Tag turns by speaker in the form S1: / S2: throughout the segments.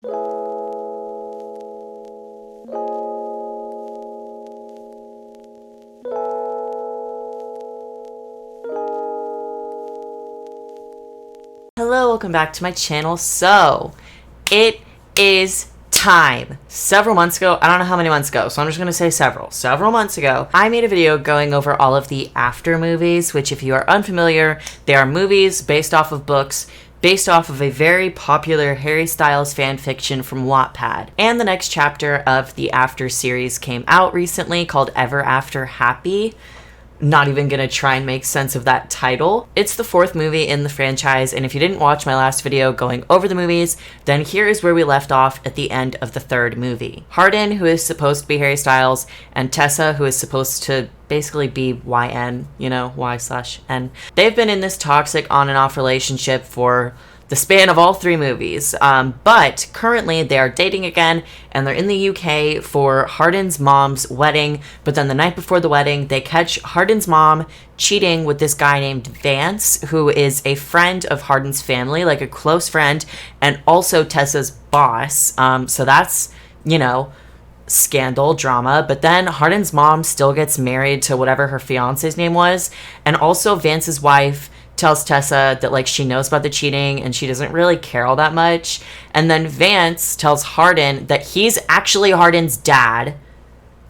S1: Hello, welcome back to my channel. So, it is time. Several months ago, I don't know how many months ago, so I'm just going to say several months ago, I made a video going over all of the After movies, which if you are unfamiliar, they are movies based off of books, based off of a very popular Harry Styles fan fiction from Wattpad. And the next chapter of the After series came out recently called Ever After Happy. Not even gonna try and make sense of that title. It's the fourth movie in the franchise, and if you didn't watch my last video going over the movies, then here is where we left off at the end of the third movie. Hardin, who is supposed to be Harry Styles, and Tessa, who is supposed to basically be YN, you know, Y/N. They've been in this toxic on and off relationship for the span of all three movies, but currently they are dating again, and they're in the UK for Hardin's mom's wedding. But then the night before the wedding, they catch Hardin's mom cheating with this guy named Vance, who is a friend of Hardin's family, like a close friend, and also Tessa's boss. So that's, you know, scandal drama. But then Hardin's mom still gets married to whatever her fiance's name was, and also Vance's wife tells Tessa that, like, she knows about the cheating and she doesn't really care all that much. And then Vance tells Hardin that he's actually Hardin's dad.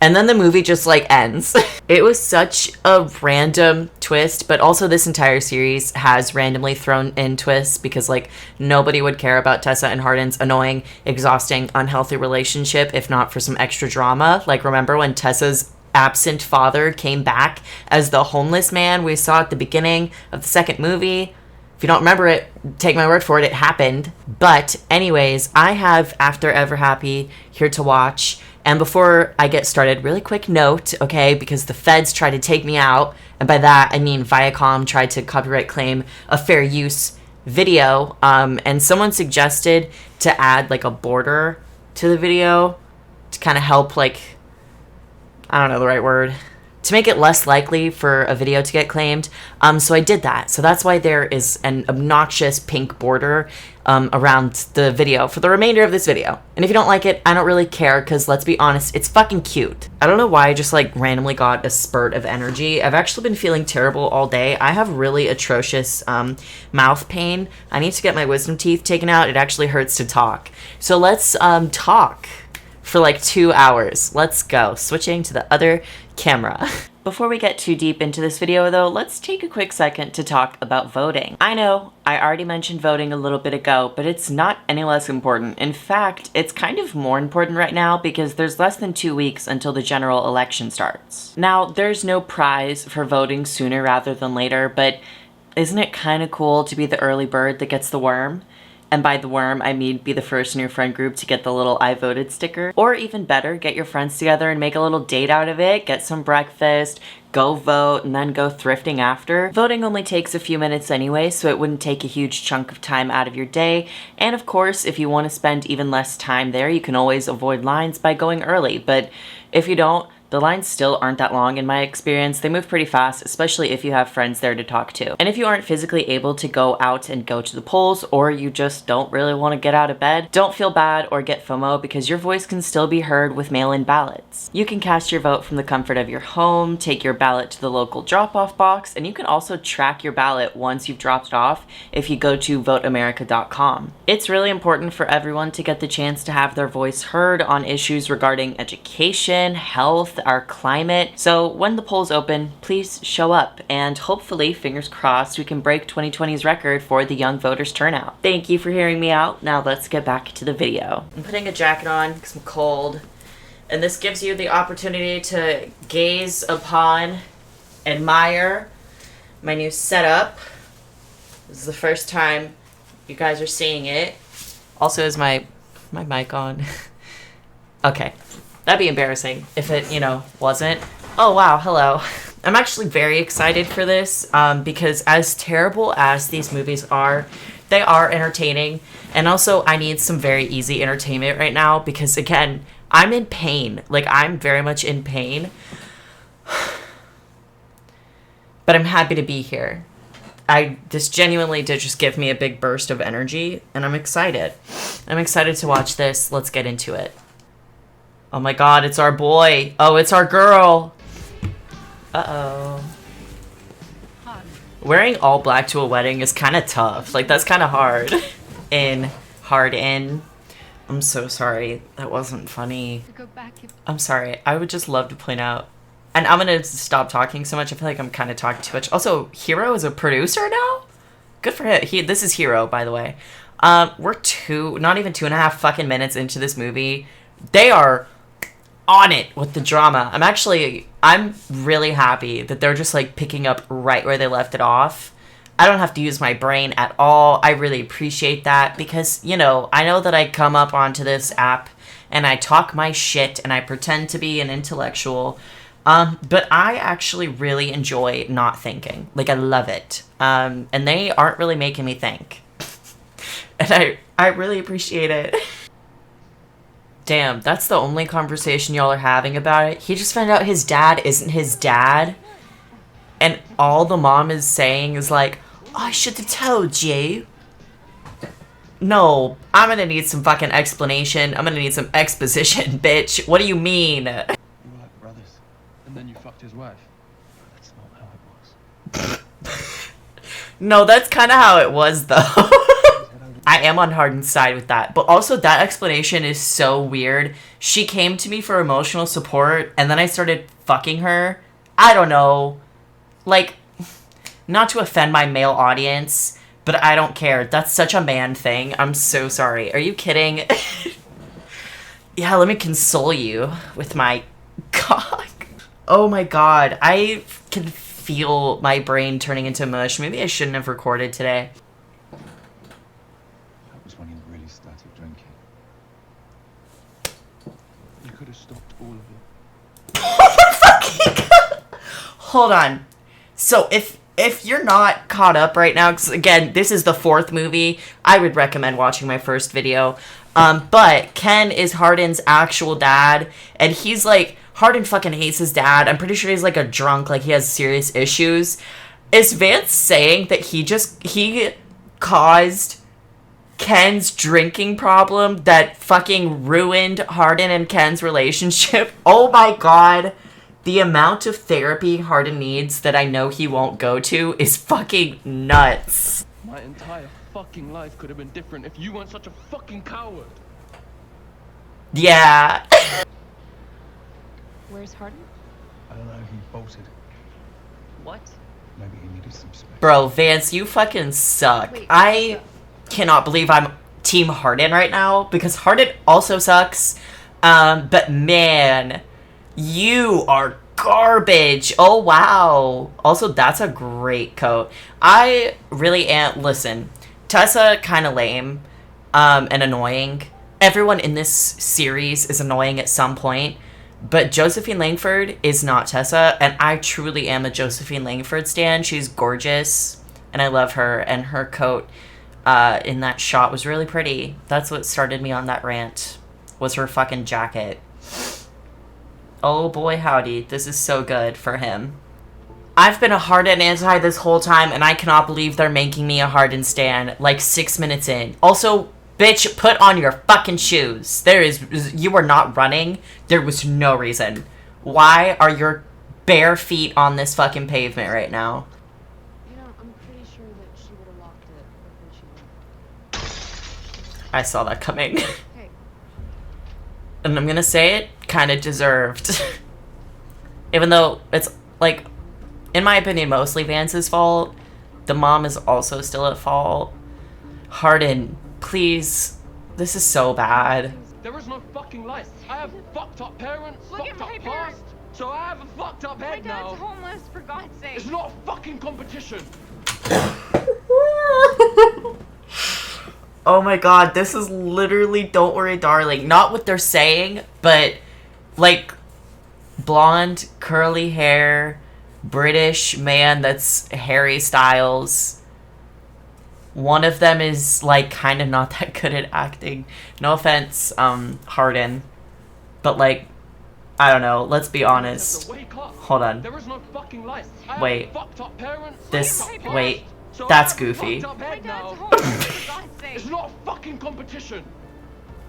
S1: And then the movie just, like, ends. It was such a random twist, but also this entire series has randomly thrown in twists because, like, nobody would care about Tessa and Hardin's annoying, exhausting, unhealthy relationship if not for some extra drama. Like, remember when Tessa's absent father came back as the homeless man we saw at the beginning of the second movie? If you don't remember it, take my word for it, it happened. But anyways, I have After Ever Happy here to watch. And before I get started, really quick note, okay, because the feds tried to take me out, and by that I mean Viacom tried to copyright claim a fair use video, and someone suggested to add like a border to the video to kind of help, like, I don't know the right word, to make it less likely for a video to get claimed. So I did that. So that's why there is an obnoxious pink border around the video for the remainder of this video. And if you don't like it, I don't really care, because let's be honest, it's fucking cute. I don't know why I just, like, randomly got a spurt of energy. I've actually been feeling terrible all day. I have really atrocious mouth pain. I need to get my wisdom teeth taken out. It actually hurts to talk. So let's talk for like 2 hours. Let's go. Switching to the other camera. Before we get too deep into this video though, let's take a quick second to talk about voting. I know I already mentioned voting a little bit ago, but it's not any less important. In fact, it's kind of more important right now because there's less than 2 weeks until the general election starts. Now, there's no prize for voting sooner rather than later, but isn't it kind of cool to be the early bird that gets the worm? And by the worm, I mean be the first in your friend group to get the little I voted sticker. Or even better, get your friends together and make a little date out of it, get some breakfast, go vote, and then go thrifting after. Voting only takes a few minutes anyway, so it wouldn't take a huge chunk of time out of your day. And of course, if you want to spend even less time there, you can always avoid lines by going early. But if you don't, the lines still aren't that long in my experience. They move pretty fast, especially if you have friends there to talk to. And if you aren't physically able to go out and go to the polls, or you just don't really want to get out of bed, don't feel bad or get FOMO, because your voice can still be heard with mail-in ballots. You can cast your vote from the comfort of your home, take your ballot to the local drop-off box, and you can also track your ballot once you've dropped it off if you go to voteamerica.com. It's really important for everyone to get the chance to have their voice heard on issues regarding education, health, our climate. So when the polls open, please show up, and hopefully, fingers crossed, we can break 2020's record for the young voters turnout. Thank you for hearing me out. Now let's get back to the video. I'm putting a jacket on because I'm cold, and this gives you the opportunity to gaze upon, admire my new setup. This is the first time you guys are seeing it. Also, is my mic on? Okay. That'd be embarrassing if it, you know, wasn't. Oh, wow. Hello. I'm actually very excited for this because as terrible as these movies are, they are entertaining. And also, I need some very easy entertainment right now because, again, I'm in pain. Like, I'm very much in pain. But I'm happy to be here. This genuinely did just give me a big burst of energy, and I'm excited. I'm excited to watch this. Let's get into it. Oh my god, it's our boy. Oh, it's our girl. Uh-oh. Wearing all black to a wedding is kind of tough. Like, that's kind of hard. In Hardin. I'm so sorry. That wasn't funny. I'm sorry. I would just love to point out. And I'm gonna stop talking so much. I feel like I'm kind of talking too much. Also, Hero is a producer now? Good for him. This is Hero, by the way. We're not even 2.5 fucking minutes into this movie. They are on it with the drama. I'm really happy that they're just like picking up right where they left it off. I don't have to use my brain at all. I really appreciate that because, you know, I know that I come up onto this app and I talk my shit and I pretend to be an intellectual. But I actually really enjoy not thinking. Like, I love it. And they aren't really making me think. And I really appreciate it. Damn, that's the only conversation y'all are having about it. He just found out his dad isn't his dad. And all the mom is saying is like, I should have told you. No, I'm gonna need some fucking explanation. I'm gonna need some exposition, bitch. What do you mean?
S2: You were like brothers, and then you fucked his wife. That's not how it was.
S1: No, that's kind of how it was, though. I am on Hardin's side with that. But also, that explanation is so weird. She came to me for emotional support, and then I started fucking her. I don't know. Like, not to offend my male audience, but I don't care. That's such a man thing. I'm so sorry. Are you kidding? Yeah, let me console you with my cock. Oh my god. I can feel my brain turning into mush. Maybe I shouldn't have recorded today.
S2: That was when you really started drinking. You could have stopped all of it.
S1: Hold on. So if you're not caught up right now, because again, this is the 4th movie, I would recommend watching my first video. But Ken is Hardin's actual dad, and he's like, Hardin fucking hates his dad. I'm pretty sure he's like a drunk, like he has serious issues. Is Vance saying that he caused Ken's drinking problem that fucking ruined Hardin and Ken's relationship? Oh my god. The amount of therapy Hardin needs that I know he won't go to is fucking nuts.
S2: My entire fucking life could have been different if you weren't such a fucking coward.
S1: Yeah.
S3: Where's Hardin?
S2: I don't know, he bolted.
S3: What?
S2: Maybe he needed some space.
S1: Bro, Vance, you fucking suck.
S3: Wait,
S1: I cannot believe I'm Team Hardin right now because Hardin also sucks. But man, you are garbage. Oh, wow. Also, that's a great coat. I really am. Listen, Tessa, kind of lame and annoying. Everyone in this series is annoying at some point. But Josephine Langford is not Tessa. And I truly am a Josephine Langford stan. She's gorgeous. And I love her. And her coat in that shot was really pretty. That's what started me on that rant. Was her fucking jacket. Oh boy howdy, this is so good for him. I've been a Hardin anti this whole time, and I cannot believe they're making me a Hardin stan, like 6 minutes in. Also, bitch, put on your fucking shoes. You were not running. There was no reason. Why are your bare feet on this fucking pavement right now?
S3: You know, I'm pretty sure that she would have locked it before she left.
S1: I saw that coming.
S3: Hey.
S1: And I'm gonna say it, kind of deserved. Even though it's, like, in my opinion, mostly Vance's fault, the mom is also still at fault. Hardin, please. This is so bad.
S2: There is no fucking life. I have fucked up parents,
S3: Look
S2: fucked
S3: at my
S2: up
S3: parents.
S2: past, so I have a fucked up
S3: My
S2: head
S3: dad's
S2: now.
S3: homeless, for God's sake.
S2: It's not a fucking competition.
S1: Oh my god, this is literally Don't Worry Darling. Not what they're saying, but like blonde, curly hair, British man that's Harry Styles. One of them is like kind of not that good at acting. No offense, Hardin. But like, I don't know, let's be honest. Hold on.
S2: There is no fucking life. I have
S1: Wait.
S2: fucked up parents,
S1: This,
S2: fucked up past,
S1: wait,
S2: so I
S1: that's
S2: have a
S1: goofy.
S2: fucked up
S3: My
S2: head
S3: dad's
S2: now.
S3: homeless, for God's sake.
S2: It's not a fucking competition.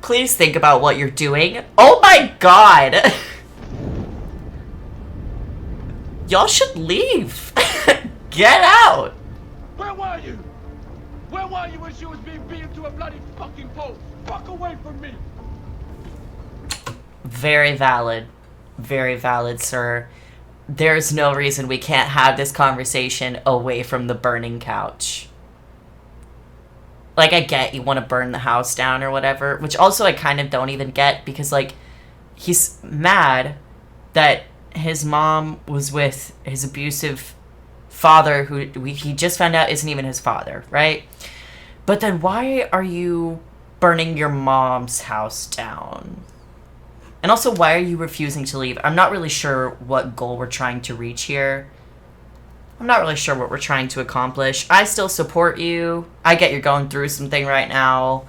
S1: Please think about what you're doing. Oh my god! Y'all should leave. Get out!
S2: Where were you? Where were you when she was being beaten to a bloody fucking pulp? Fuck away from me!
S1: Very valid. Very valid, sir. There's no reason we can't have this conversation away from the burning couch. Like, I get you want to burn the house down or whatever, which also I kind of don't even get because, like, he's mad that his mom was with his abusive father who he just found out isn't even his father, right? But then why are you burning your mom's house down? And also, why are you refusing to leave? I'm not really sure what goal we're trying to reach here. I'm not really sure what we're trying to accomplish. I still support you. I get you're going through something right now.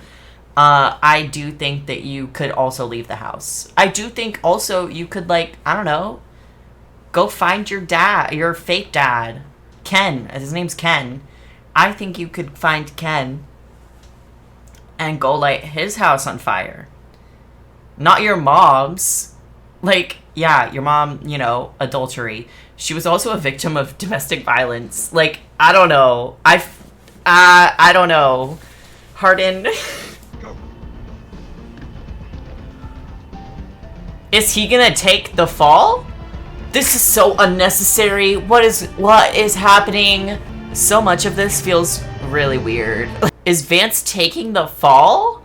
S1: I do think that you could also leave the house. I do think also you could, like, I don't know, go find your dad, your fake dad. Ken. His name's Ken. I think you could find Ken and go light his house on fire. Not your mom's. Like, yeah, your mom, you know, adultery. She was also a victim of domestic violence. Like, I don't know. I don't know. Hardin. Is he gonna take the fall? This is so unnecessary. What is happening? So much of this feels really weird. Is Vance taking the fall?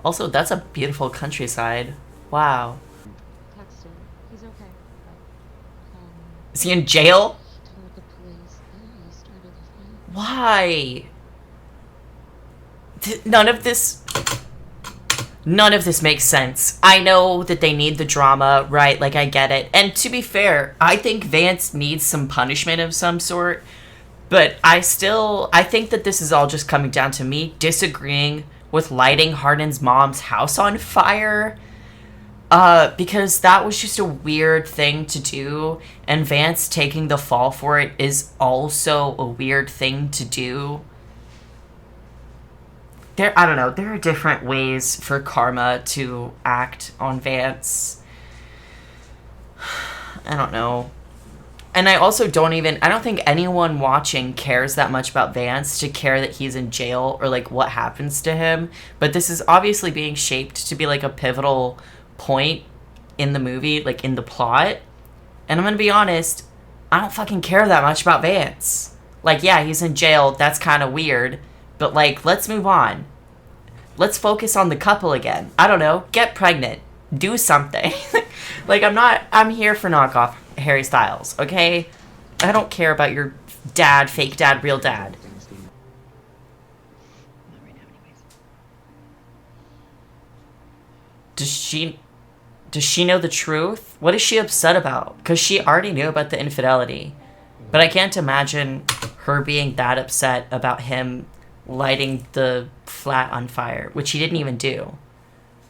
S1: Also, that's a beautiful countryside. Wow.
S3: Text him. He's okay.
S1: Is he in jail?
S3: He told the police that he started the fight.
S1: Why? None of this makes sense. I know that they need the drama, right? Like, I get it. And to be fair, I think Vance needs some punishment of some sort. But I think that this is all just coming down to me disagreeing with lighting Hardin's mom's house on fire. Because that was just a weird thing to do. And Vance taking the fall for it is also a weird thing to do. I don't know, there are different ways for karma to act on Vance. I don't know. And I also I don't think anyone watching cares that much about Vance to care that he's in jail or, like, what happens to him. But this is obviously being shaped to be, like, a pivotal point in the movie, like, in the plot. And I'm gonna be honest, I don't fucking care that much about Vance. Like, yeah, he's in jail, that's kind of weird. But, like, let's move on. Let's focus on the couple again. I don't know, get pregnant. Do something. Like, I'm here for knockoff Harry Styles, okay? I don't care about your dad, fake dad, real dad. Does she know the truth? What is she upset about? Because she already knew about the infidelity. But I can't imagine her being that upset about him lighting the flat on fire, which he didn't even do.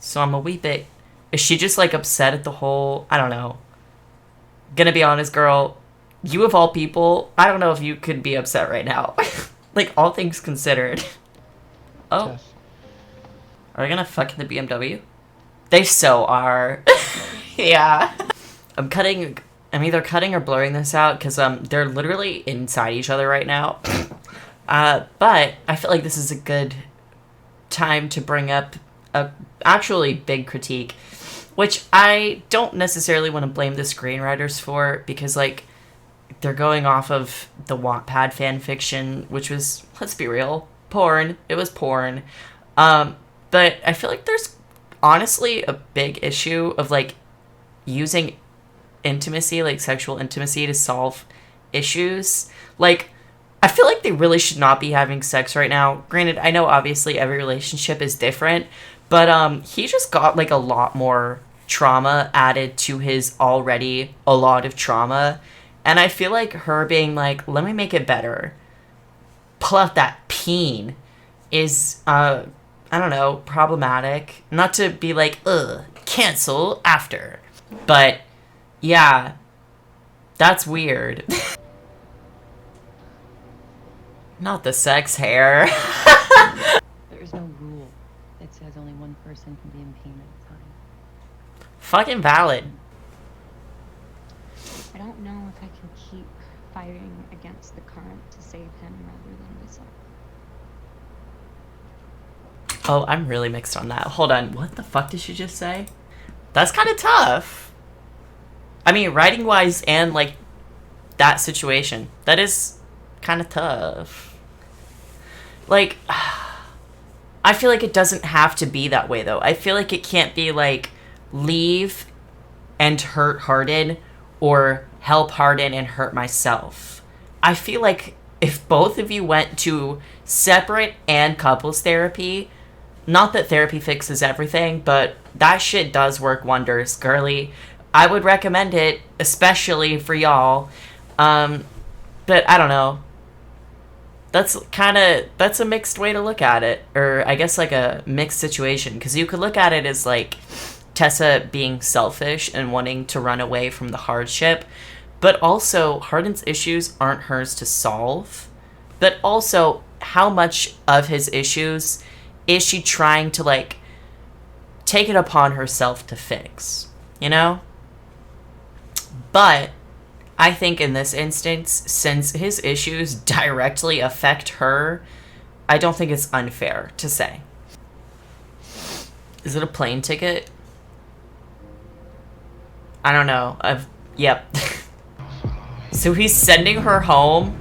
S1: So I'm a wee bit... Is she just, like, upset at the whole... I don't know. Gonna be honest, girl. You of all people, I don't know if you could be upset right now. Like, all things considered. Oh.
S2: Tess.
S1: Are they gonna fuck in the BMW? They so are. Yeah. I'm either cutting or blurring this out because they're literally inside each other right now. But I feel like this is a good time to bring up a actually big critique, which I don't necessarily want to blame the screenwriters for, because, like, they're going off of the Wattpad fan fiction, which was, let's be real, porn. It was porn. But I feel like there's honestly a big issue of, like, using intimacy, like sexual intimacy, to solve issues. Like, I feel like they really should not be having sex right now. Granted, I know obviously every relationship is different, but he just got, like, a lot more trauma added to his already a lot of trauma. And I feel like her being like, let me make it better, pull out that peen, is, I don't know, problematic. Not to be like, ugh, cancel after. But, yeah, that's weird. Not the sex hair.
S3: There is no rule
S4: says only one person can be in pain at a time.
S1: Fucking valid.
S5: I don't know if I can keep fighting against the current to save him rather than myself.
S1: Oh, I'm really mixed on that. Hold on. What the fuck did she just say? That's kind of tough. I mean, writing-wise and, like, that situation. That is kind of tough. Like, I feel like it doesn't have to be that way, though. I feel like it can't be, like, leave and hurt Hardin or help Hardin and hurt myself. I feel like if both of you went to separate and couples therapy, not that therapy fixes everything, but that shit does work wonders, girly. I would recommend it, especially for y'all. But I don't know. That's a mixed way to look at it. Or I guess like a mixed situation. Because you could look at it as like Tessa being selfish and wanting to run away from the hardship. But also, Hardin's issues aren't hers to solve. But also, how much of his issues is she trying to, like, take it upon herself to fix? You know? But I think in this instance, since his issues directly affect her, I don't think it's unfair to say. Is it a plane ticket? I don't know. Yep. So he's sending her home.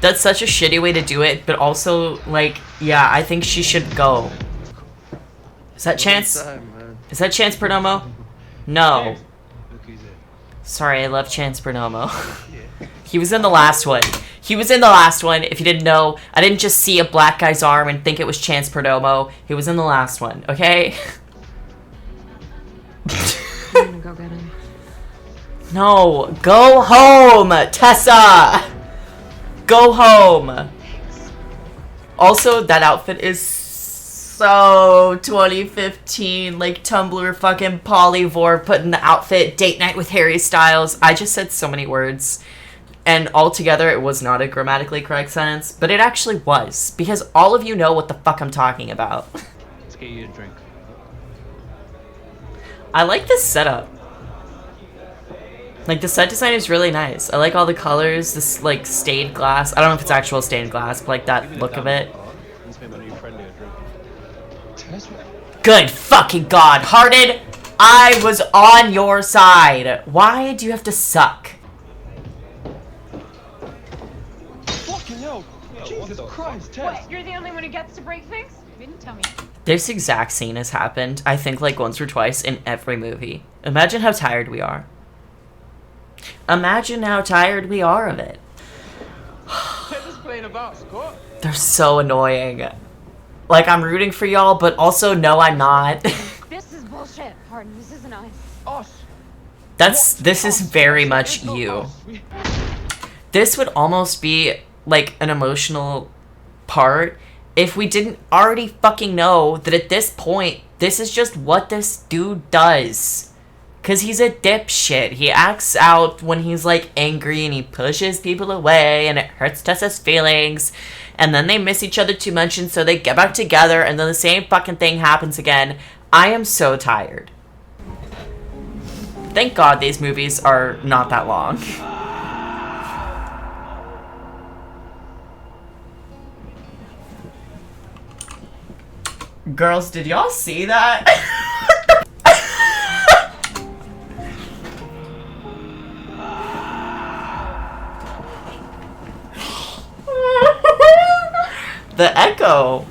S1: That's such a shitty way to do it, but also, like, yeah, I think she should go. Is that Chance? Is that Chance Perdomo? No. Sorry, I love Chance Perdomo. He was in the last one. He was in the last one. If you didn't know, I didn't just see a black guy's arm and think it was Chance Perdomo. He was in the last one, okay?
S5: I'm gonna go get him.
S1: No, go home, Tessa! Go home! Also, that outfit is so 2015, like Tumblr fucking Polyvore putting the outfit, date night with Harry Styles. I just said so many words. And altogether, it was not a grammatically correct sentence, but it actually was. Because all of you know what the fuck I'm talking about.
S2: Let's get you a drink.
S1: I like this setup. Like, the set design is really nice. I like all the colors, this, like, stained glass. I don't know if it's actual stained glass, but, like, that look of it. Good fucking God. Hardin, I was on your side. Why do you have to suck?
S2: Fucking hell! Jesus Christ, Tess!
S3: What? You're the only one who gets to break things? You didn't tell me.
S1: This exact scene has happened, I think, like, once or twice in every movie. Imagine how tired we are. Imagine how tired we are of it.
S2: Tessa's playing about, Scott.
S1: They're so annoying. Like, I'm rooting for y'all, but also, no, I'm not.
S3: This is bullshit, Hardin. This isn't us.
S2: Us.
S1: This is very much
S2: It's not
S1: you.
S2: us.
S1: This would almost be, like, an emotional part if we didn't already fucking know that at this point, this is just what this dude does. Because he's a dipshit. He acts out when he's, like, angry and he pushes people away and it hurts Tessa's feelings. And then they miss each other too much and so they get back together and then the same fucking thing happens again. I am so tired. Thank God these movies are not that long. Girls, did y'all see that? The echo.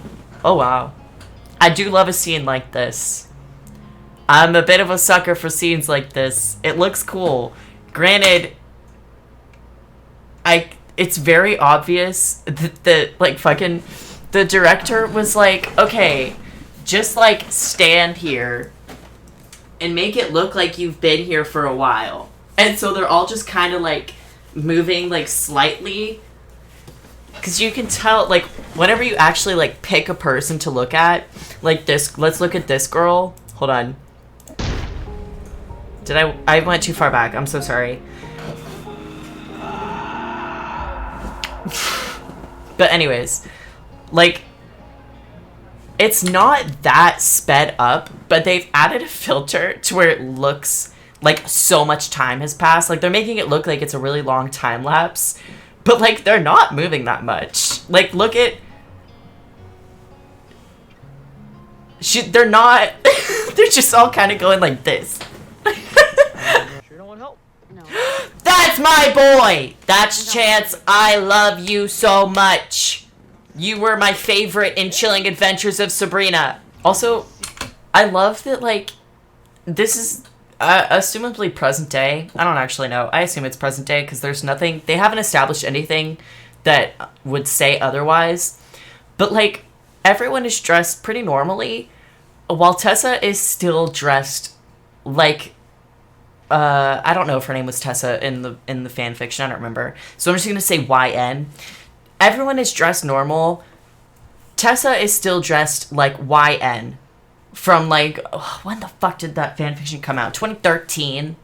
S1: Oh, wow. I do love a scene like this. I'm a bit of a sucker for scenes like this. It looks cool. Granted, it's very obvious that the director was like, okay, just like stand here and make it look like you've been here for a while. And so they're all just kind of like moving like slightly. Because you can tell, like, whenever you actually, like, pick a person to look at, like this, let's look at this girl. Hold on. I went too far back. I'm so sorry. But anyways, like, It's not that sped up, but they've added a filter to where it looks like so much time has passed. Like, they're making it look like it's a really long time lapse, but like they're not moving that much. Like, look at they're not they're just all kind of going like this.
S6: Sure don't want help.
S3: No.
S1: That's my boy. That's Chance. I love you so much. You were my favorite in Chilling Adventures of Sabrina. Also, I love that, like, this is assumably present day. I don't actually know. I assume it's present day because there's nothing, they haven't established anything that would say otherwise. But, like, everyone is dressed pretty normally, while Tessa is still dressed like, I don't know if her name was Tessa in the fan fiction. I don't remember. So I'm just gonna say YN. Everyone is dressed normal. Tessa is still dressed like YN from, like, when the fuck did that fanfiction come out? 2013.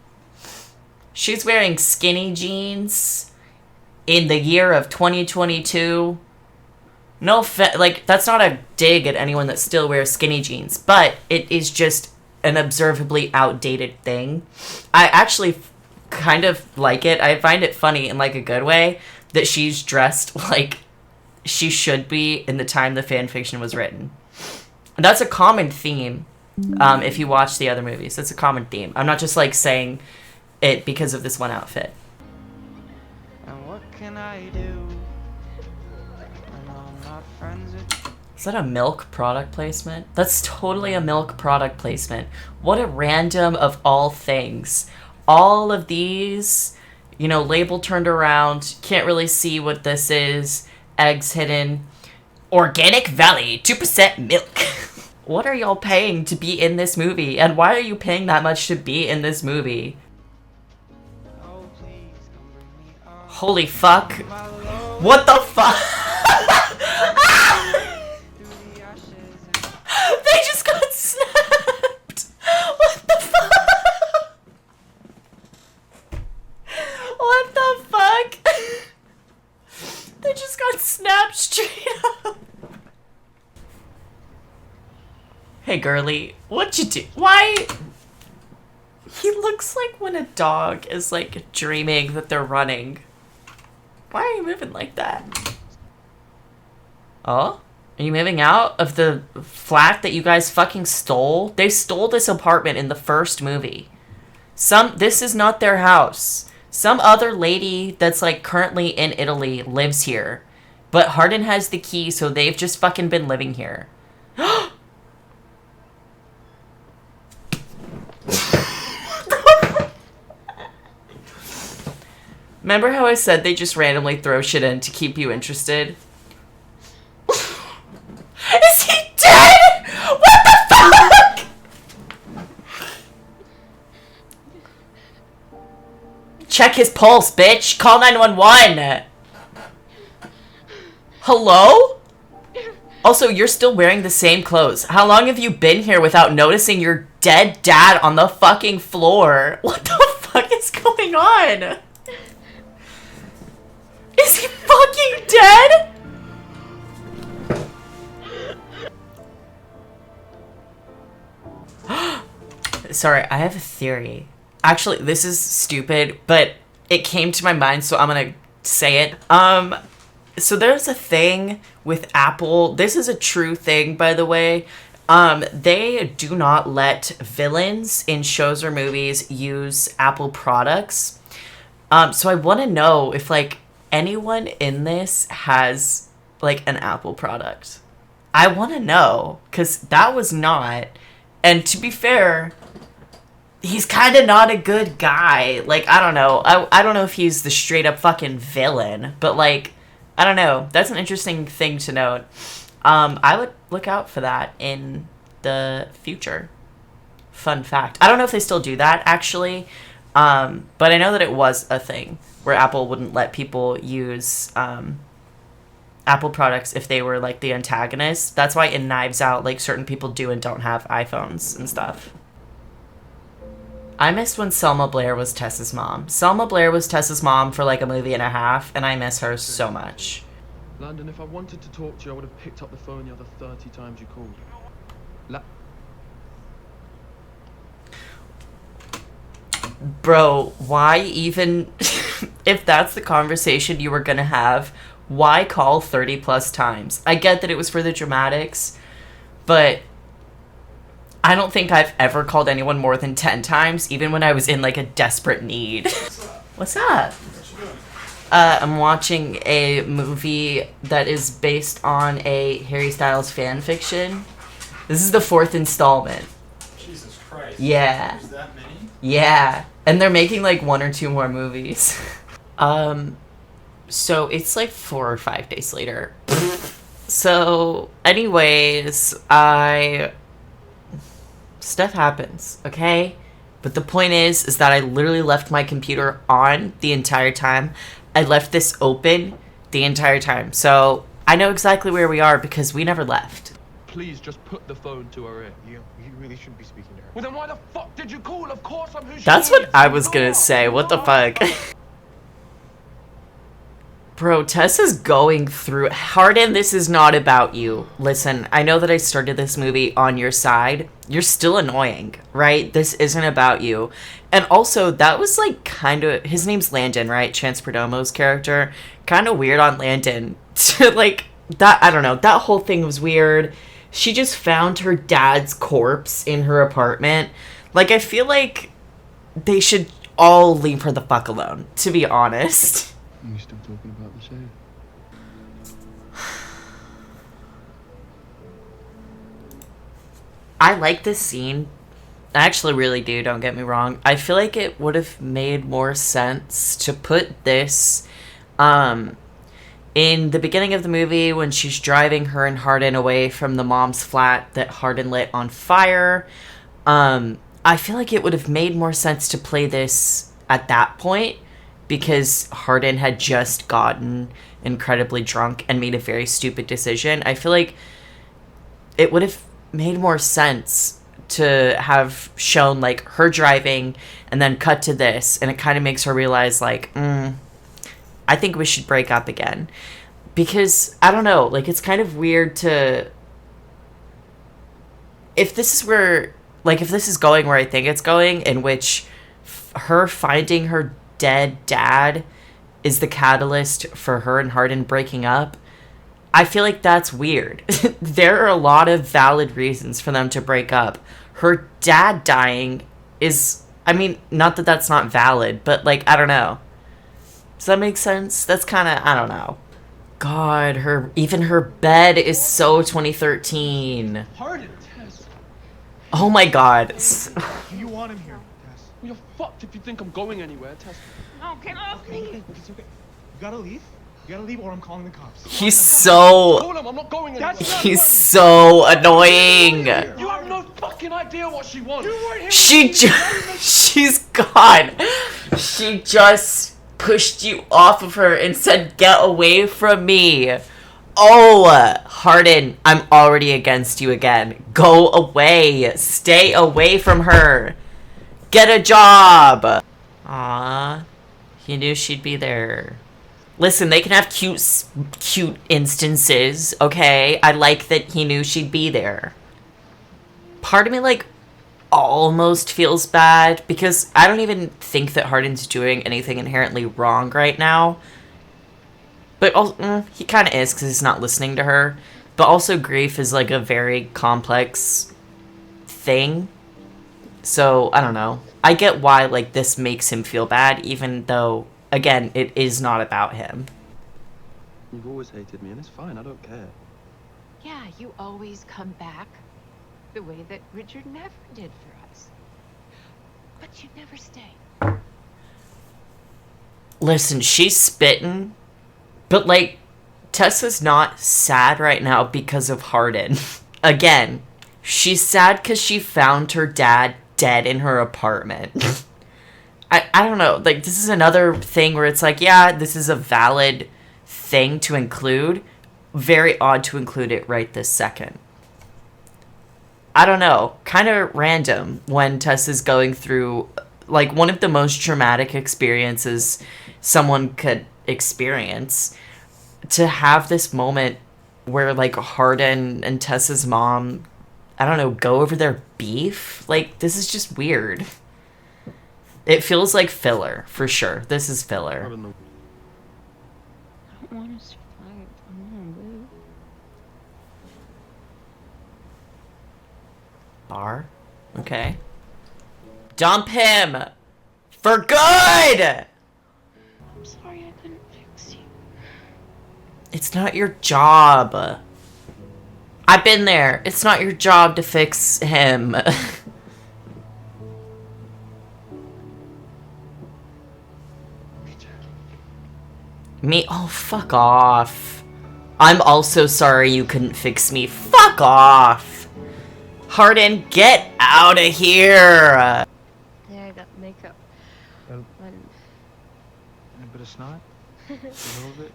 S1: She's wearing skinny jeans in the year of 2022. No, like, that's not a dig at anyone that still wears skinny jeans, but it is just an observably outdated thing. I actually kind of like it. I find it funny in, like, a good way that she's dressed like she should be in the time the fanfiction was written. And that's a common theme, if you watch the other movies. That's a common theme. I'm not just, like, saying it because of this one outfit.
S6: And what can I do when I'm not friends with?
S1: Is that a milk product placement? That's totally a milk product placement. What a random of all things. All of these, you know, label turned around. Can't really see what this is. Eggs hidden. Organic Valley, 2% milk. What are y'all paying to be in this movie? And why are you paying that much to be in this movie?
S6: Oh, please come bring me up.
S1: Holy fuck.
S6: My love
S1: What the fuck?
S6: through the ashes and
S1: They just got snapped. What the fuck? What the fuck? They just got snapped straight up. Hey, girly, what'd you do? Why? He looks like when a dog is, like, dreaming that they're running. Why are you moving like that? Oh? Are you moving out of the flat that you guys fucking stole? They stole this apartment in the first movie. This is not their house. Some other lady that's, like, currently in Italy lives here. But Hardin has the key, so they've just fucking been living here. Remember how I said they just randomly throw shit in to keep you interested? Is he dead? What the fuck? Check his pulse, bitch. Call 911. Hello? Also, you're still wearing the same clothes. How long have you been here without noticing your dead dad on the fucking floor? What the fuck is going on? Is he fucking dead? Sorry, I have a theory. Actually, this is stupid, but it came to my mind, so I'm gonna say it. So there's a thing with Apple. This is a true thing, by the way. They do not let villains in shows or movies use Apple products. So I want to know if, like, anyone in this has, like, an Apple product. I want to know, because that was not. And to be fair, he's kind of not a good guy. Like, I don't know. I don't know if he's the straight up fucking villain, but, like, I don't know. That's an interesting thing to note. I would look out for that in the future. Fun fact. I don't know if they still do that, actually. But I know that it was a thing where Apple wouldn't let people use Apple products if they were, like, the antagonist. That's why in Knives Out, like, certain people do and don't have iPhones and stuff. I missed when Selma Blair was Tessa's mom. Selma Blair was Tessa's mom for, like, a movie and a half, and I miss her so much.
S2: Landon, if I wanted to talk to you, I would have picked up the phone the other 30 times you called.
S1: Bro, why even... if that's the conversation you were gonna have, why call 30 plus times? I get that it was for the dramatics, but I don't think I've ever called anyone more than 10 times, even when I was in, like, a desperate need. What's up? I'm watching a movie that is based on a Harry Styles fan fiction. This is the 4th installment.
S7: Jesus Christ.
S1: Yeah.
S7: There's that many?
S1: Yeah. And they're making, like, 1 or 2 more movies. So it's, like, 4 or 5 days later. So, anyways, stuff happens, okay? But the point is that I literally left my computer on the entire time. I left this open the entire time. So I know exactly where we are because we never left.
S2: Please just put the phone to her ear.
S8: You really shouldn't be speaking to her.
S2: Well, then why the fuck did you call? Of course I'm who she
S1: That's
S2: is.
S1: what I was gonna say. What the fuck? Bro, Tessa's going through... Hardin, this is not about you. Listen, I know that I started this movie on your side. You're still annoying, right? This isn't about you. And also, that was, like, kind of... His name's Landon, right? Chance Perdomo's character. Kind of weird on Landon. Like, that... I don't know. That whole thing was weird. She just found her dad's corpse in her apartment. Like, I feel like they should all leave her the fuck alone, to be honest.
S2: Are you still talking about the shade?
S1: I like this scene. I actually really do, don't get me wrong. I feel like it would have made more sense to put this in the beginning of the movie when she's driving her and Hardin away from the mom's flat that Hardin lit on fire. I feel like it would have made more sense to play this at that point because Hardin had just gotten incredibly drunk and made a very stupid decision. I feel like it would have made more sense to have shown, like, her driving and then cut to this, and it kind of makes her realize, like, I think we should break up again. Because, I don't know, like, it's kind of weird to... If this is where... Like, if this is going where I think it's going, in which her finding her dead dad is the catalyst for her and Hardin breaking up, I feel like that's weird. There are a lot of valid reasons for them to break up. Her dad dying is... I mean, not that that's not valid, but, like, I don't know. Does that make sense? That's kind of... I don't know. God, even her bed is so 2013.
S2: Hardin, Tess.
S1: Oh my god.
S8: You want him here, Tess.
S2: Well, you're fucked if you think I'm going anywhere, Tess.
S3: No, get off me!
S8: Okay, it's okay. You gotta leave. You gotta leave or I'm calling the cops.
S1: He's so...
S2: Call him, I'm not going anywhere.
S1: He's so annoying.
S2: You have no fucking idea what she wants.
S1: She's gone. She just pushed you off of her and said, get away from me. Oh, Hardin, I'm already against you again. Go away. Stay away from her. Get a job. Aw, he knew she'd be there. Listen, they can have cute instances, okay? I like that he knew she'd be there. Part of me, like, almost feels bad, because I don't even think that Hardin's doing anything inherently wrong right now. But also, he kind of is, because he's not listening to her. But also, grief is, like, a very complex thing. So, I don't know. I get why, like, this makes him feel bad, even though... Again, it is not about him.
S2: You've always hated me, and it's fine, I don't care.
S9: Yeah, you always come back the way that Richard never did for us. But you never stay.
S1: Listen, she's spitting, but, like, Tessa's not sad right now because of Hardin. Again, she's sad because she found her dad dead in her apartment. I don't know, like, this is another thing where it's like, yeah, this is a valid thing to include. Very odd to include it right this second. I don't know, kind of random when Tessa's going through, like, one of the most traumatic experiences someone could experience. to have this moment where like Hardin and Tessa's mom, I don't know, go over their beef. Like, this is just weird. It feels like filler, for sure. This is filler.
S5: I don't want to survive. I want to live.
S1: Bar? Okay. Dump him! For good!
S5: I'm sorry I couldn't fix you.
S1: It's not your job. I've been there. It's not your job to fix him. Me? Oh, fuck off. I'm also sorry you couldn't fix me. Fuck off. Hardin, get out of here.
S3: Yeah, I got makeup.
S6: A
S3: When
S6: bit of snot? A little bit?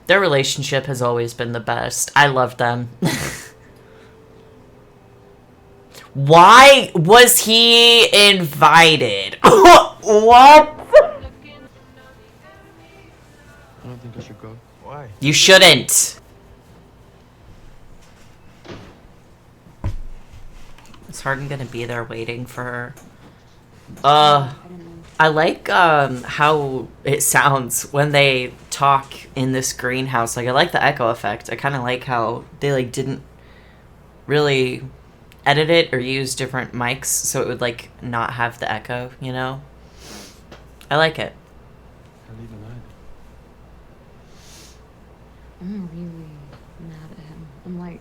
S1: Their relationship has always been the best. I love them. Why was he invited? What?
S6: I don't think I should go.
S8: Why?
S1: You shouldn't. Is Hardin gonna be there waiting for her? I like how it sounds when they talk in this greenhouse. Like, I like the echo effect. I kind of like how they like didn't really edit it or use different mics so it would like not have the echo, you know? I like it.
S5: I'm really mad at him. I'm like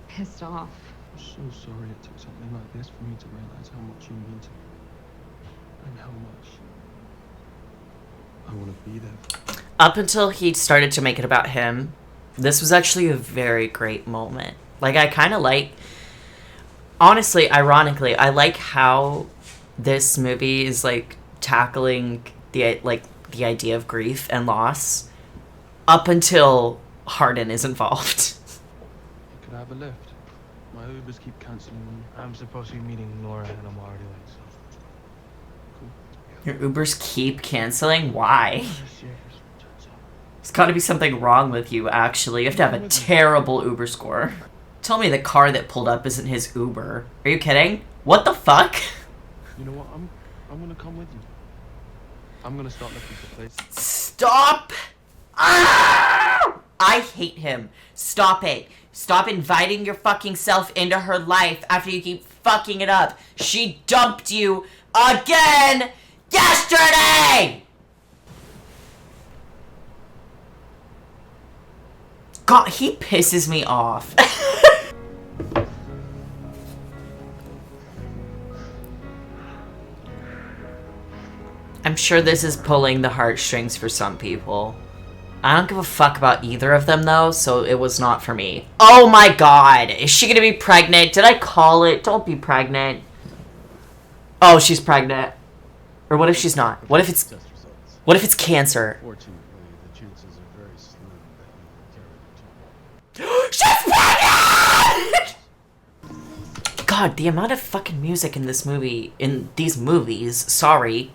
S5: pissed off.
S6: I'm so sorry it took something like this for me to realize how much you mean to me. And how much I want to be there.
S1: Up until he started to make it about him, this was actually a very great moment. Like, I kind of like, honestly, ironically, I like how this movie is like tackling the idea of grief and loss up until Hardin is involved.
S6: Could I have a lift? My Ubers keep cancelling. I'm supposed to be meeting Nora and I'm already late, so.
S1: Your Ubers keep canceling? Why? There's gotta be something wrong with you, actually. You have to have a terrible Uber score. Tell me the car that pulled up isn't his Uber. Are you kidding? What the fuck?
S6: You know what? I'm gonna come with you. I'm gonna start looking for places.
S1: Stop! Ah! I hate him. Stop it. Stop inviting your fucking self into her life after you keep fucking it up. She dumped you again yesterday! God, he pisses me off. I'm sure this is pulling the heartstrings for some people. I don't give a fuck about either of them, though, so it was not for me. Oh my god! Is she gonna be pregnant? Did I call it? Don't be pregnant. Oh, she's pregnant. Or what if she's not? What if it's cancer?
S2: Fortunately, the chances are very slim that you
S1: She's pregnant! God, the amount of fucking music in this movie, in these movies, sorry.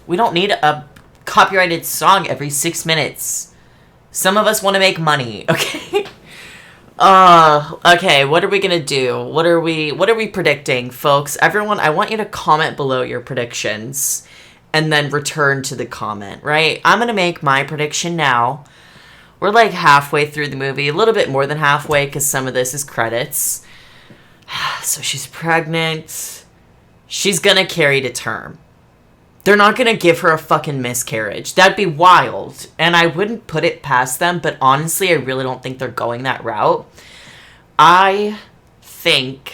S1: We don't need a copyrighted song every 6 minutes. Some of us want to make money, okay? Okay, what are we gonna do? What are we predicting, folks? Everyone, I want you to comment below your predictions and then return to the comment, right? I'm gonna make my prediction now. We're like halfway through the movie, a little bit more than halfway because some of this is credits. So she's pregnant. She's gonna carry to term. They're not gonna give her a fucking miscarriage. That'd be wild. And I wouldn't put it past them, but honestly, I really don't think they're going that route. I feel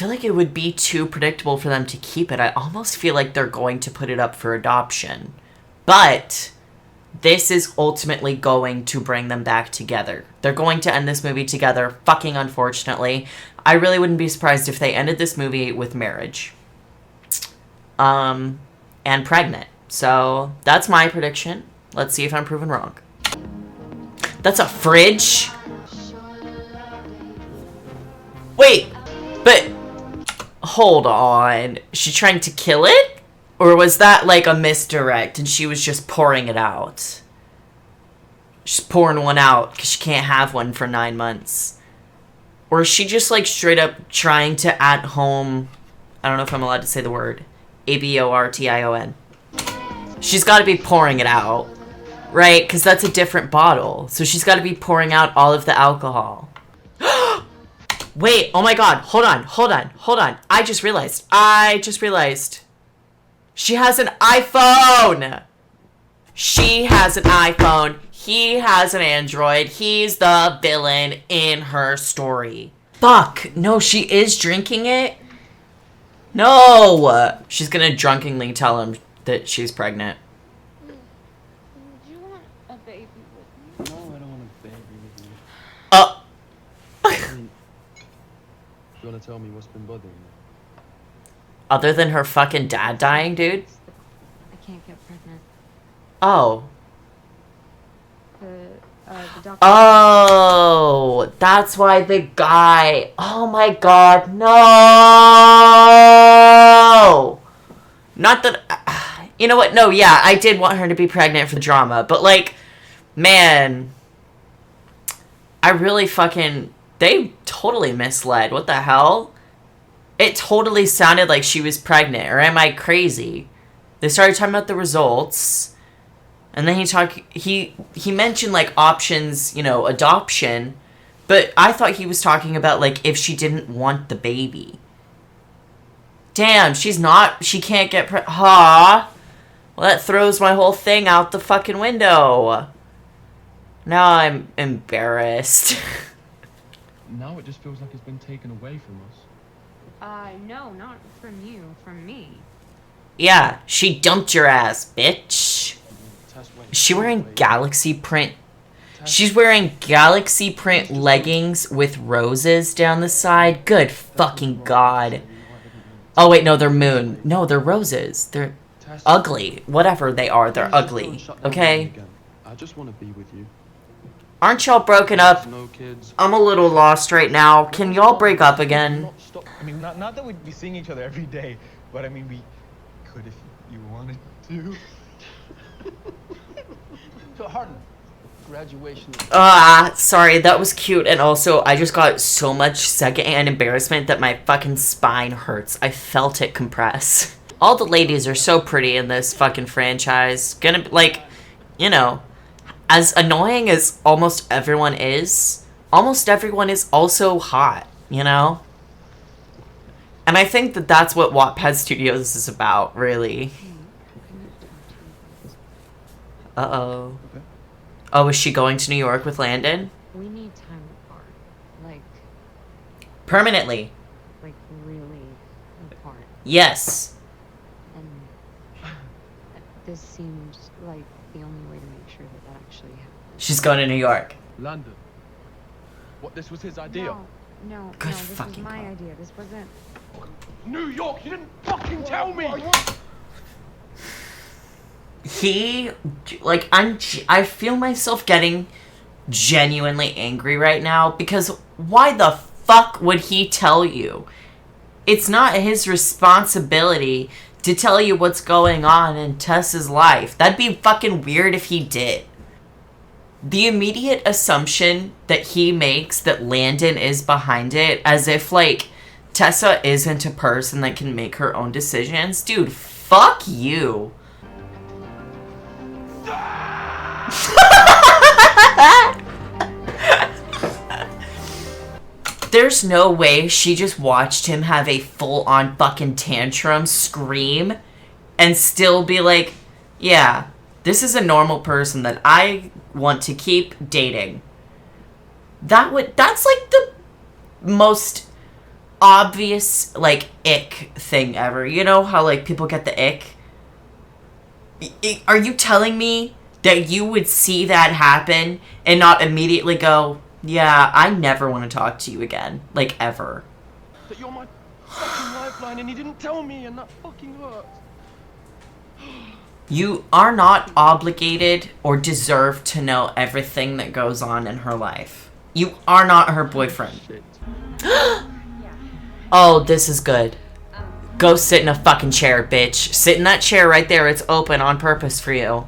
S1: like it would be too predictable for them to keep it. I almost feel like they're going to put it up for adoption. But this is ultimately going to bring them back together. They're going to end this movie together, fucking unfortunately. I really wouldn't be surprised if they ended this movie with marriage. And pregnant. So, that's my prediction. Let's see if I'm proven wrong. That's a fridge? Wait, but... Hold on. She trying to kill it? Or was that like a misdirect and she was just pouring it out? She's pouring one out because she can't have one for 9 months. Or is she just like straight up trying to at home, I don't know if I'm allowed to say the word, abortion. She's got to be pouring it out, right? Because that's a different bottle. So she's got to be pouring out all of the alcohol. Wait, oh my god, hold on. I just realized. She has an iPhone! She has an iPhone. He has an Android. He's the villain in her story. Fuck, no, she is drinking it? No! She's gonna drunkenly tell him that she's pregnant.
S3: Do you want a baby with me?
S7: No, I don't want a baby with you.
S1: Uh,
S7: You wanna tell me what's been bothering you?
S1: other than her fucking dad dying, dude?
S5: I can't get pregnant.
S1: Oh.
S5: The doctor.
S1: Oh, that's why the guy. Oh my god, no! Not that. You know what? No, yeah, I did want her to be pregnant for the drama, but like, man. I really fucking. They totally misled. What the hell? It totally sounded like she was pregnant, or am I crazy? They started talking about the results. And then he mentioned like options, you know, adoption, but I thought he was talking about like if she didn't want the baby. Damn, she can't get Well, that throws my whole thing out the fucking window. Now I'm embarrassed.
S7: Now it just feels like it's been taken away from us.
S5: No, not from you, from me.
S1: Yeah, she dumped your ass, bitch.
S7: Tess, wait.
S1: Is she wearing
S7: Wait.
S1: galaxy print?
S7: Tess,
S1: She's wearing galaxy print leggings with roses down the side. Good fucking god. Oh wait, no, they're moon. No, they're roses. They're
S7: Tess,
S1: ugly. Whatever they are, they're
S7: please just don't
S1: ugly.
S7: shut that
S1: Okay?
S7: down again. I just want to be with you.
S1: Aren't y'all broken up?
S7: No kids.
S1: I'm a little lost right now. Can y'all break up again?
S8: Stop. I mean, not that we'd be seeing each other every day, but I mean, we could if you wanted to.
S10: So Hardin, graduation.
S1: Sorry, that was cute. And also, I just got so much secondhand embarrassment that my fucking spine hurts. I felt it compress. All the ladies are so pretty in this fucking franchise. Gonna, like, you know, as annoying as almost everyone is also hot, you know? And I think that that's what Wattpad Studios is about, really. Uh-oh.
S7: Okay.
S1: Oh, is she going to New York with Landon?
S5: We need time apart. Like
S1: Permanently.
S5: really apart.
S1: Yes.
S5: And this seems like the only way to make sure that that actually happens.
S1: She's going to New York.
S7: London. What, this was his idea?
S5: No,
S1: Good
S5: this was
S1: fucking
S5: my
S1: God.
S5: idea. This wasn't.
S2: New York, you didn't fucking tell me!
S1: I feel myself getting genuinely angry right now because why the fuck would he tell you? It's not his responsibility to tell you what's going on in Tessa's life. That'd be fucking weird if he did. The immediate assumption that he makes that Landon is behind it, as if, like, Tessa isn't a person that can make her own decisions. Dude, fuck you. There's no way she just watched him have a full-on fucking tantrum, scream, and still be like, yeah, this is a normal person that I want to keep dating. That's like the most obvious, like, ick thing ever. You know how, like, people get the ick? Are you telling me that you would see that happen and not immediately go, yeah, I never want to talk to you again. Like, ever.
S7: That you're my fucking lifeline and he didn't tell me and that fucking hurts.
S1: You are not obligated or deserve to know everything that goes on in her life. You are not her boyfriend.
S7: Shit.
S1: Oh, this is good. Go sit in a fucking chair, bitch. Sit in that chair right there. It's open on purpose for you.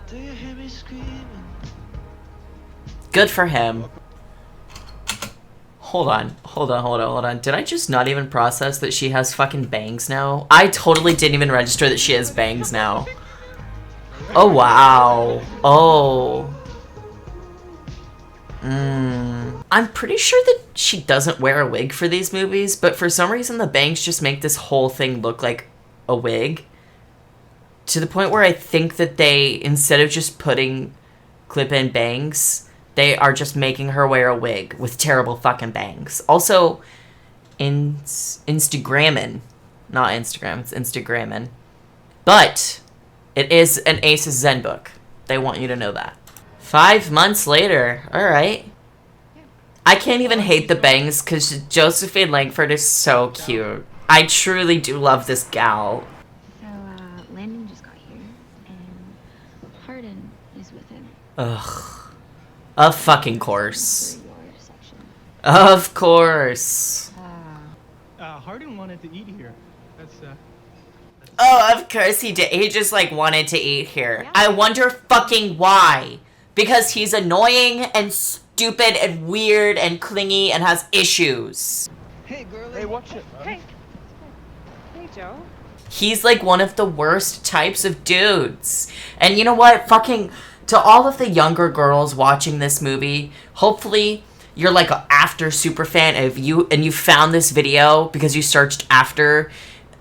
S6: Do you hear me screaming?
S1: Good for him. Hold on. Did I just not even process that she has fucking bangs now? I totally didn't even register that she has bangs now. Oh, wow. Oh. I'm pretty sure that she doesn't wear a wig for these movies, but for some reason the bangs just make this whole thing look like a wig. To the point where I think that they, instead of just putting clip-in bangs, they are just making her wear a wig with terrible fucking bangs. Also, Instagrammin'. Not Instagram, it's Instagrammin'. But it is an Ace's Zen book. They want you to know that. 5 months later. Alright. I can't even hate the bangs because Josephine Langford is so cute. I truly do love this gal.
S5: So, Landon just got here, and Hardin is with him.
S1: Ugh. Of fucking course.
S5: For your section.
S1: Of course.
S10: Hardin wanted to eat here. That's
S1: Oh, of course he did. He just, like, wanted to eat here. I wonder fucking why. Because he's annoying and stupid and weird and clingy and has issues.
S10: Hey, girl.
S8: Hey, watch it, man.
S3: Hey, Joe.
S1: He's, like, one of the worst types of dudes. And you know what? Fucking... To all of the younger girls watching this movie, hopefully you're like an After super fan and you found this video because you searched After.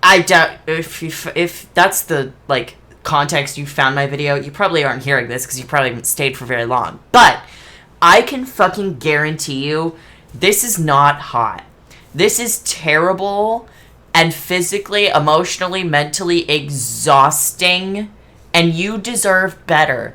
S1: I doubt if that's the like context you found my video, you probably aren't hearing this because you probably haven't stayed for very long. But I can fucking guarantee you this is not hot. This is terrible and physically, emotionally, mentally exhausting, and you deserve better.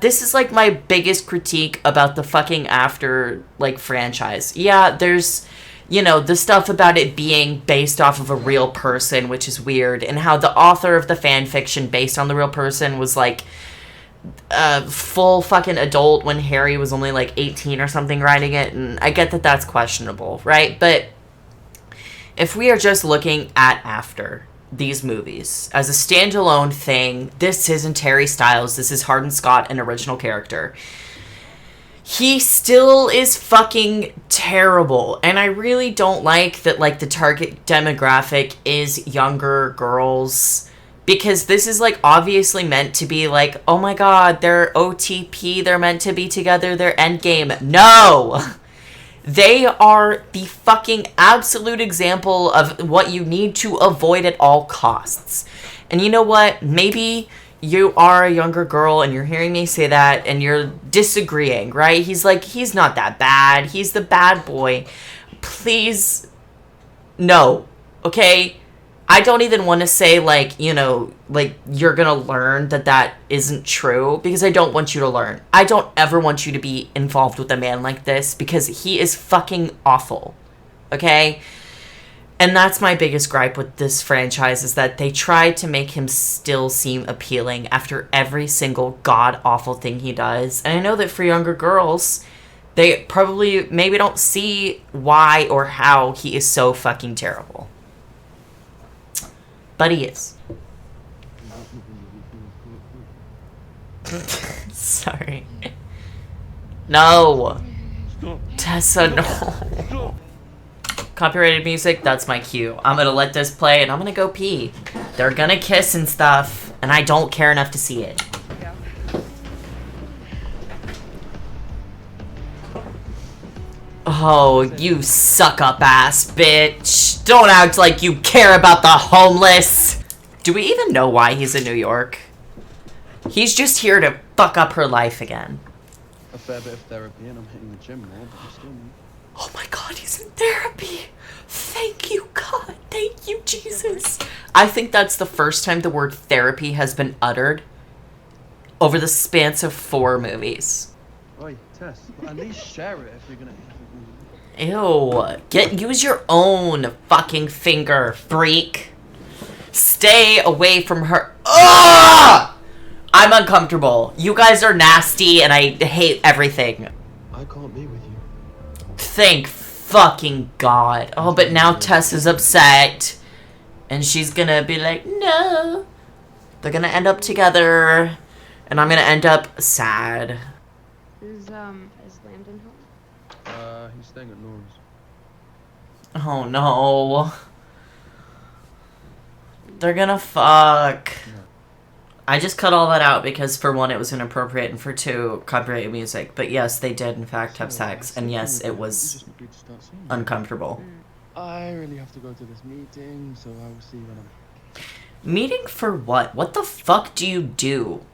S1: This is, like, my biggest critique about the fucking After, like, franchise. Yeah, there's, you know, the stuff about it being based off of a real person, which is weird, and how the author of the fan fiction based on the real person was, like, a full fucking adult when Harry was only, like, 18 or something writing it, and I get that that's questionable, right? But if we are just looking at After these movies as a standalone thing, this isn't Harry Styles, this is Hardin Scott, an original character. He still is fucking terrible, and I really don't like that, like, the target demographic is younger girls, because this is, like, obviously meant to be like, oh my god, they're OTP, they're meant to be together, they're endgame. No! They are the fucking absolute example of what you need to avoid at all costs. And you know what? Maybe you are a younger girl and you're hearing me say that and you're disagreeing, right? He's like, he's not that bad. He's the bad boy. Please, no, okay? I don't even want to say, like, you know, like, you're gonna learn that that isn't true, because I don't want you to learn. I don't ever want you to be involved with a man like this, because he is fucking awful, okay? And that's my biggest gripe with this franchise, is that they tried to make him still seem appealing after every single god-awful thing he does. And I know that for younger girls, they probably maybe don't see why or how he is so fucking terrible. But he is. Sorry. No. Tessa, no. Copyrighted music, that's my cue. I'm gonna let this play and I'm gonna go pee. They're gonna kiss and stuff, and I don't care enough to see it. Oh, you suck-up ass bitch. Don't act like you care about the homeless. Do we even know why he's in New York? He's just here to fuck up her life again.
S11: A fair bit of therapy and I'm hitting the gym more, but I'm still...
S1: Oh my god, he's in therapy. Thank you, God. Thank you, Jesus. I think that's the first time the word therapy has been uttered over the span of 4 movies.
S11: Oi, Tess, at least share it if you're gonna...
S1: Ew. Use your own fucking finger, freak. Stay away from her. Ugh! I'm uncomfortable. You guys are nasty and I hate everything.
S11: I can't be with you.
S1: Thank fucking God. Oh, but now Tess is upset. And she's gonna be like, no. They're gonna end up together. And I'm gonna end up sad.
S5: Is Landon home?
S11: He's staying at Nora's.
S1: Oh no. They're gonna fuck. I just cut all that out because for one, it was inappropriate, and for two, copyrighted music. But yes, they did in fact have sex, and yes, it was uncomfortable.
S11: I really have to go to this meeting, so I will see you when I'm...
S1: Meeting for what? What the fuck do you do?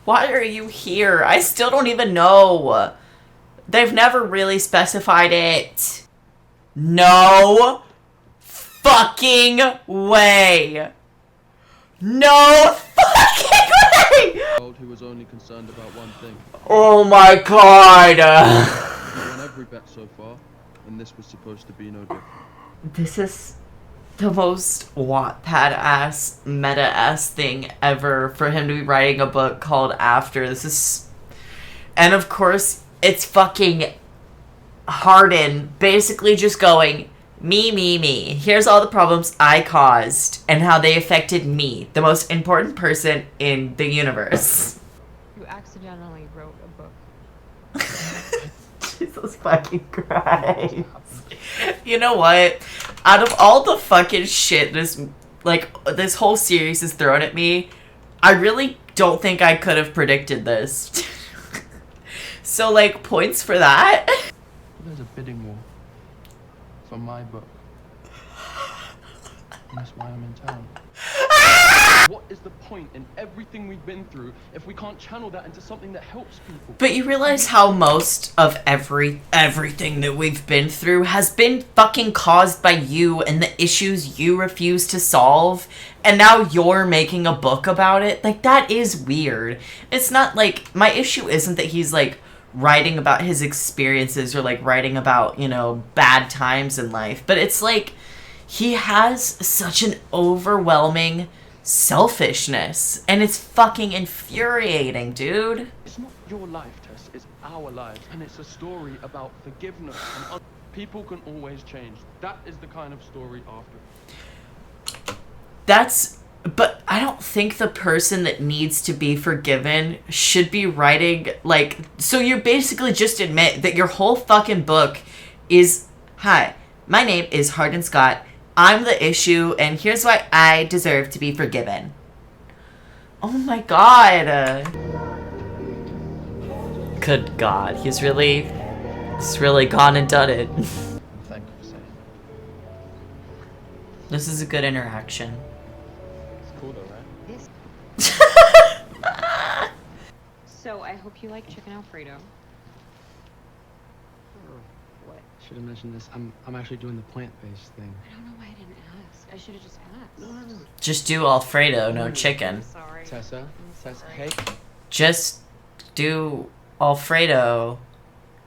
S1: Why are you here? I still don't even know. They've never really specified it. No fucking way. No fucking way!
S11: Who was only concerned about one thing.
S1: Oh my god.
S11: He won every bet so far, and this was supposed to be no different.
S1: This is the most Wattpad-ass, meta-ass thing ever for him to be writing a book called After. This is... And of course, it's fucking Hardin basically just going, me. Here's all the problems I caused and how they affected me, the most important person in the universe.
S5: You accidentally wrote a book.
S1: Jesus fucking Christ. You know what? Out of all the fucking shit this whole series has thrown at me, I really don't think I could have predicted this. So, like, points for that.
S7: There's a bidding war for my book. And that's why I'm in town. What is the point in everything we've been through if we can't channel that into something that helps people?
S1: But you realize how most of everything that we've been through has been fucking caused by you and the issues you refuse to solve, and now you're making a book about it? Like, that is weird. It's not like, my issue isn't that he's like writing about his experiences or like writing about, you know, bad times in life, but it's like he has such an overwhelming selfishness, and it's fucking infuriating, dude.
S7: It's not your life, Tess, it's our lives, and it's a story about forgiveness and people can always change. That is the kind of story After.
S1: But I don't think the person that needs to be forgiven should be writing, like, so you basically just admit that your whole fucking book is, hi, my name is Hardin Scott, I'm the issue, and here's why I deserve to be forgiven. Oh my god. Good god, he's really gone and done it.
S7: Thank you, Sam.
S1: This is a good interaction.
S11: It's cool though, right?
S5: This. So I hope you like chicken Alfredo. What?
S10: Should have mentioned this. I'm actually doing the plant-based thing.
S5: I don't know why I didn't ask. I should have just asked.
S10: No.
S1: Just do Alfredo, no chicken.
S5: I'm sorry.
S10: Tessa, hey.
S1: Just do Alfredo,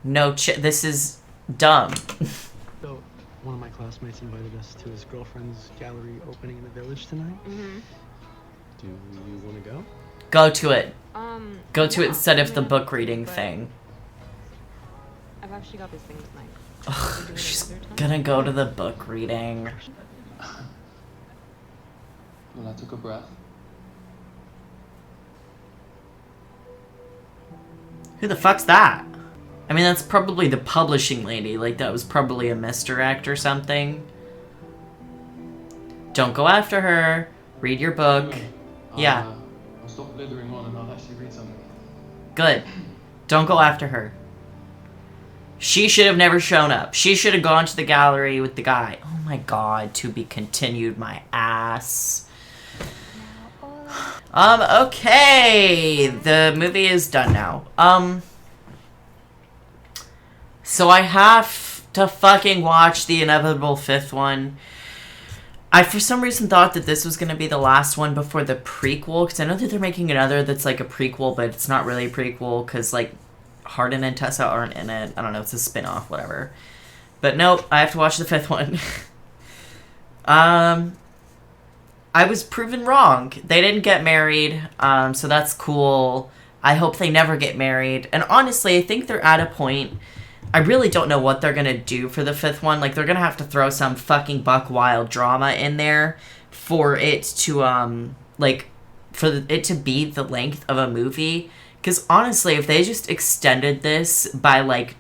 S1: no this is dumb.
S10: So, one of my classmates invited us to his girlfriend's gallery opening in the village tonight.
S5: Mm-hmm.
S10: Do you want to go?
S1: Go to it. Go to it
S5: Yeah,
S1: instead of
S5: I
S1: the
S5: mean,
S1: book reading
S5: but
S1: thing.
S5: I've actually got this thing at night.
S1: Ugh, she's gonna go to the book reading.
S11: Well, I took a breath.
S1: Who the fuck's that? I mean, that's probably the publishing lady. Like, that was probably a misdirect or something. Don't go after her. Read your book. Yeah.
S11: I'll stop blithering on and I'll actually read something.
S1: Good. Don't go after her. She should have never shown up. She should have gone to the gallery with the guy. Oh my god, to be continued, my ass. Okay. The movie is done now. So I have to fucking watch the inevitable fifth one. I, for some reason, thought that this was going to be the last one before the prequel, because I know that they're making another that's like a prequel, but it's not really a prequel, because, like, Hardin and Tessa aren't in it. I don't know, it's a spin-off, whatever. But nope, I have to watch the fifth one. I was proven wrong. They didn't get married, so that's cool. I hope they never get married. And honestly, I think they're at a point... I really don't know what they're gonna do for the fifth one. Like, they're gonna have to throw some fucking buck wild drama in there for it to, like, for it to be the length of a movie. Because honestly, if they just extended this by, like,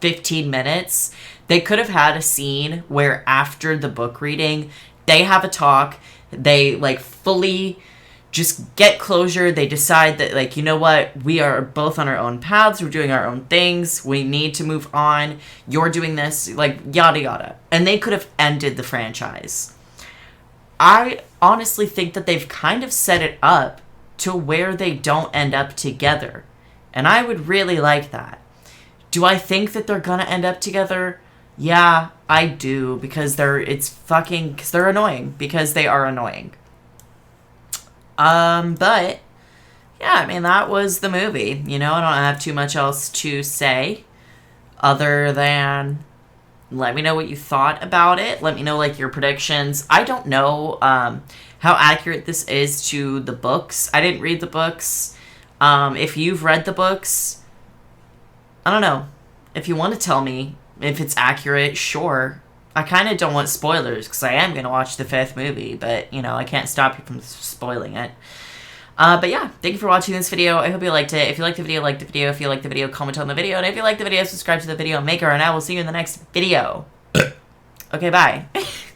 S1: 15 minutes, they could have had a scene where after the book reading, they have a talk, they, like, fully just get closure, they decide that, like, you know what, we are both on our own paths, we're doing our own things, we need to move on, you're doing this, like, yada yada. And they could have ended the franchise. I honestly think that they've kind of set it up to where they don't end up together. And I would really like that. Do I think that they're gonna end up together? Yeah, I do, because because they're annoying, because they are annoying. But, yeah, I mean, that was the movie. You know, I don't have too much else to say, other than let me know what you thought about it. Let me know, like, your predictions. I don't know, how accurate this is to the books. I didn't read the books. If you've read the books, I don't know. If you want to tell me if it's accurate, sure. I kind of don't want spoilers, because I am going to watch the 5th movie, but, you know, I can't stop you from spoiling it. But yeah, thank you for watching this video. I hope you liked it. If you liked the video, like the video. If you liked the video, comment on the video. And if you liked the video, subscribe to the video maker, and I will see you in the next video. Okay, bye.